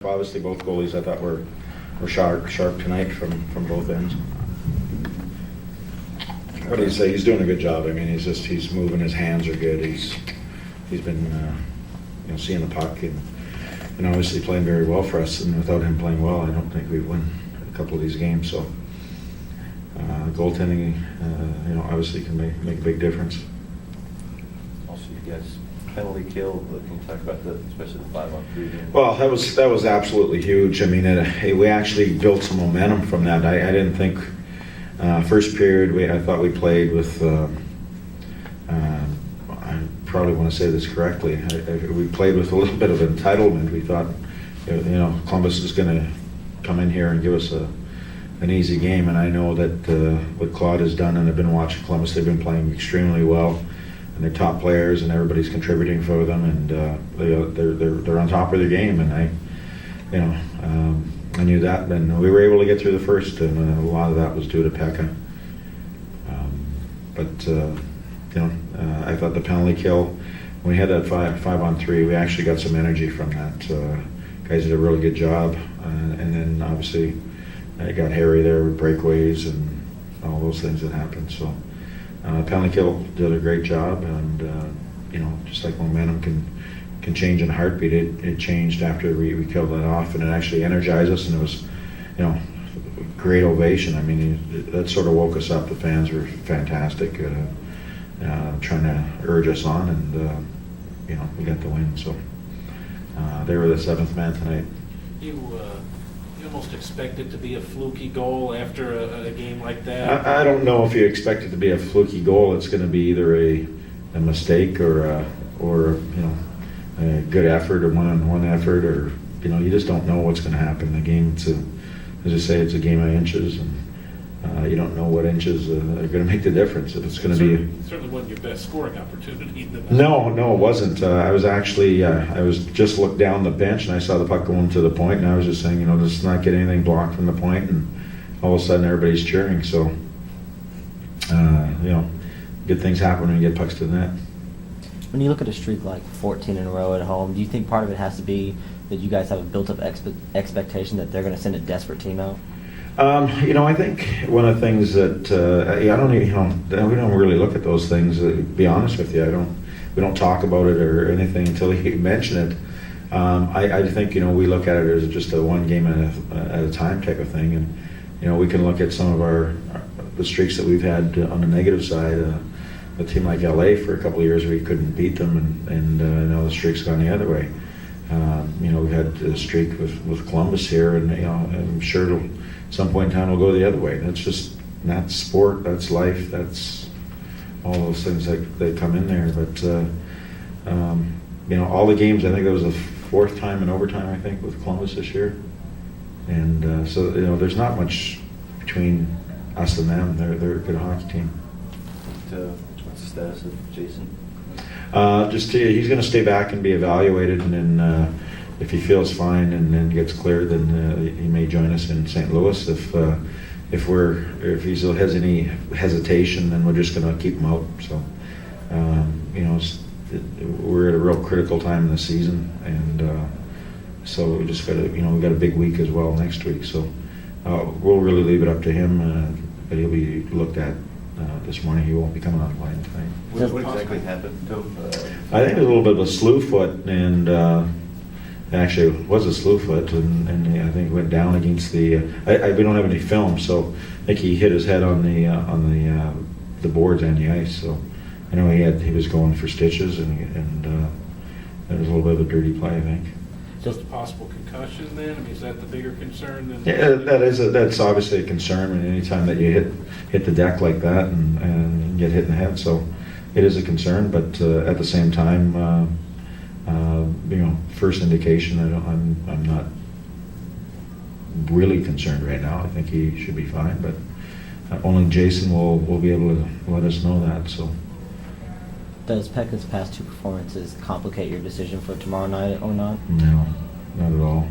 obviously both goalies I thought were sharp tonight from both ends. What do you say? He's doing a good job. I mean, he's moving. His hands are good. He's been seeing the puck and obviously playing very well for us. And without him playing well, I don't think we'd win a couple of these games. So goaltending, obviously can make a big difference. Also, you guys penalty kill. Can you talk about that, especially the 5-on-3 game? Well, that was absolutely huge. I mean, we actually built some momentum from that. I didn't think first period I thought we played with. I probably want to say this correctly. We played with a little bit of entitlement. We thought, Columbus is going to come in here and give us an easy game, and I know that what Claude has done, and I've been watching Columbus. They've been playing extremely well. And they're top players, and everybody's contributing for them, and they're on top of their game. And I knew that, and we were able to get through the first, and a lot of that was due to Pekka. I thought the penalty kill, when we had that 5-on-3, we actually got some energy from that. Guys did a really good job, and then obviously it got hairy there with breakaways and all those things that happened. So. Penalty kill did a great job, and just like momentum can change in a heartbeat, it changed after we killed that off, and it actually energized us, and it was, great ovation. I mean, that sort of woke us up. The fans were fantastic, trying to urge us on, and we got the win. So they were the seventh man tonight. You almost expect it to be a fluky goal after a game like that? I don't know if you expect it to be a fluky goal. It's going to be either a mistake or a good effort or one-on-one effort, or you just don't know what's going to happen in the game. As I say, it's a game of inches, and you don't know what inches are going to make the difference. If it's going to be certainly wasn't your best scoring opportunity. No, it wasn't. I was actually I was just looked down the bench, and I saw the puck going to the point, and I was just saying, let's not get anything blocked from the point, and all of a sudden everybody's cheering. So good things happen when you get pucks to the net. When you look at a streak like 14 in a row at home, do you think part of it has to be that you guys have a built-up expectation that they're going to send a desperate team out? I think one of the things that I don't even, we don't really look at those things. To be honest with you, we don't talk about it or anything until you mention it. I think we look at it as just a one game at a time type of thing, and we can look at some of the streaks that we've had on the negative side. A team like LA for a couple of years, we couldn't beat them, and now the streak's gone the other way. We've had a streak with Columbus here, and I'm sure at some point in time it'll go the other way. That's sport, that's life, that's all those things that come in there. But all the games, I think that was the fourth time in overtime, I think, with Columbus this year, and so there's not much between us and them. They're a good hockey team. What's the status of Jason? He's going to stay back and be evaluated, and then if he feels fine and then gets cleared, then he may join us in St. Louis. If he still has any hesitation, then we're just going to keep him out. So we're at a real critical time in the season, and so we just got to we got a big week as well next week. So we'll really leave it up to him, but he'll be looked at. This morning. He won't be coming online tonight. What exactly happened to him? I think it was a little bit of a slew foot, and actually it was a slew foot, and I think it went down against the. We don't have any film, so I think he hit his head on the boards and the ice. So I know he was going for stitches, and it was a little bit of a dirty play, I think. Just a possible concussion then? I mean, is that the bigger concern than? Yeah, that's obviously a concern. And anytime that you hit the deck like that and get hit in the head, so it is a concern. But at the same time, first indication, I'm not really concerned right now. I think he should be fine, but only Jason will be able to let us know that. So. Does Pekka's past two performances complicate your decision for tomorrow night or not? No, not at all.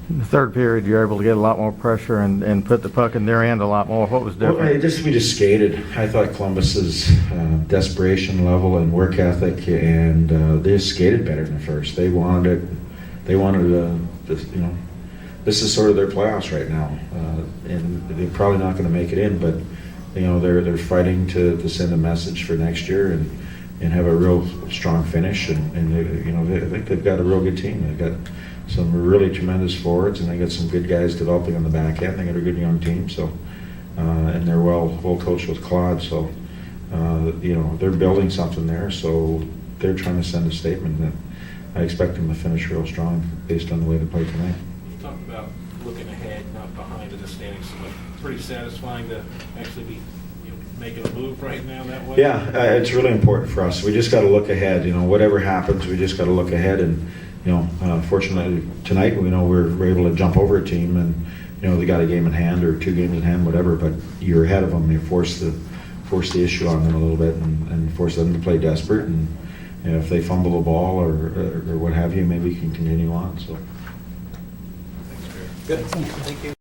In the third period, you're able to get a lot more pressure and put the puck in their end a lot more. What was different? Well, we just skated. I thought Columbus's desperation level and work ethic, and they just skated better in the first. They wanted it. they wanted this, this is sort of their playoffs right now, and they're probably not going to make it in, but they're fighting to send a message for next year and have a real strong finish, and I think they've got a real good team. They've got some really tremendous forwards, and they got some good guys developing on the back end. They got a good young team, so and they're well coached with Claude, so they're building something there. So they're trying to send a statement that I expect them to finish real strong based on the way they play tonight. You talked about looking ahead, not behind in the standings. So pretty satisfying to actually be making a move right now that way. Yeah, it's really important for us. We just got to look ahead. Whatever happens, we just got to look ahead. And fortunately tonight, we're able to jump over a team, and they got a game in hand or 2 games in hand, whatever. But you're ahead of them. You force the issue on them a little bit and force them to play desperate. And if they fumble the ball or what have you, maybe you can continue on. So. Good. Thank you.